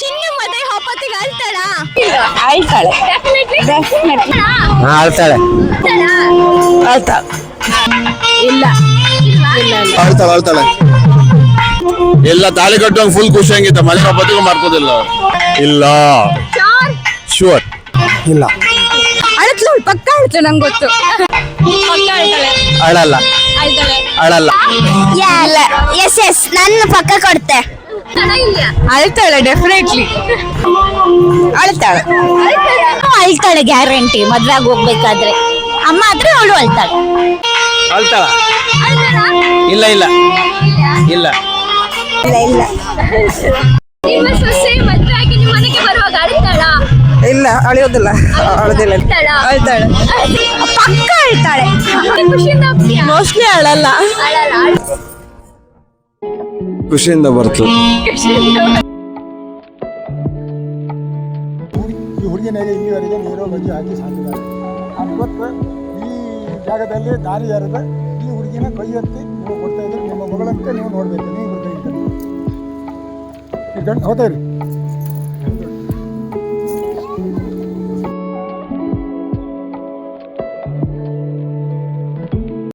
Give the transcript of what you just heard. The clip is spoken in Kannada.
ಚಿನ್ನು ಮತ್ತೆ ಹೊಪ್ಪತ್ತಿಗೆ ಅಳ್ತಾಳಾ? ಅಳ್ತಾಳೆ. ಅಳ್ತಾಳೆ. ಅಳ್ತಾಳೆ. ಇಲ್ಲ ಅಳ್ತಾಳೆ ಅಳ್ತಾಳೆ. ಎಲ್ಲ ತಾಳಿ ಕಟ್ಟುವಾಗ ಫುಲ್ ಖುಷಿ ಹಂಗಿತ್ತ, ಮನೆ ಹಬ್ಬತ್ತಿಗೂ ಮಾಡ್ಕೋದಿಲ್ಲ. ಇಲ್ಲ ಶೂರ್ ಇಲ್ಲ. ಅಳತ್ಲು ಪಕ್ಕ ಅಳ್ತು, ನಂಗೆ ಗೊತ್ತು. ಅಳಲ್ಲ ಅಳಲ್ಲ. ಎಸ್ ನನ್ನ ಪಕ್ಕ ಕೊಡ್ತೆ. ಅಳ್ತಾಳೆ, ಡೆಫಿನೆಟ್ಲಿ ಅಳ್ತಾಳೆ. ಅಳ್ತಾಳೆ ಗ್ಯಾರಂಟಿ. ಮದ್ವೆಗೆ ಹೋಗ್ಬೇಕಾದ್ರೆ ಅಮ್ಮ ಆದ್ರೆ ಅವಳು ಅಳ್ತಾಳೆ. ಅಳ್ತಾಳ? ಇಲ್ಲ ಇಲ್ಲ ಇಲ್ಲ ಇಲ್ಲ. ನಿಮ್ಮ ಸೊಸೆ ಮದ್ವೆ ಆಗಿ ನಿಮ್ಮ ಮನೆಗೆ ಬರುವಾಗ ಅಳ್ತಾಳಾ? ಇಲ್ಲ ಅಳಿಯೋದಿಲ್ಲ. ಅಳದಿಲ್ಲ. ಅಳ್ತಾಳೆ. ಪಕ್ಕ ಅಳ್ತಾಳೆ. ಖುಷಿಯಿಂದ ಹೋಗ್ತೀಯಾ? ಮೋಸ್ಟ್ಲಿ ಅಳಲ್ಲ. ಖುಷಿಯಿಂದ ಬರ್ತು. ಈ ಹುಡುಗಿನಲ್ಲಿ ಇಲ್ಲಿವರೆಗೆ ನೀರು ಬಜ್ಜಿ ಹಾಕಿ ಸಾಕಿದ್ದಾರೆ. ಇವತ್ತು ಈ ಜಾಗದಲ್ಲಿ ದಾರಿ ಎರೆದ ಈ ಹುಡುಗಿನ ಕೈ ಎತ್ತಿ ನೀವು ಕೊಡ್ತಾ ಇದ್ರೆ ನಿಮ್ಮ ಮಗಳಂತೆ ನೀವು ನೋಡ್ಬೇಕು. ನೀವು ಗಂಡು ಹೋಗ್ತಾ ಇರಿ.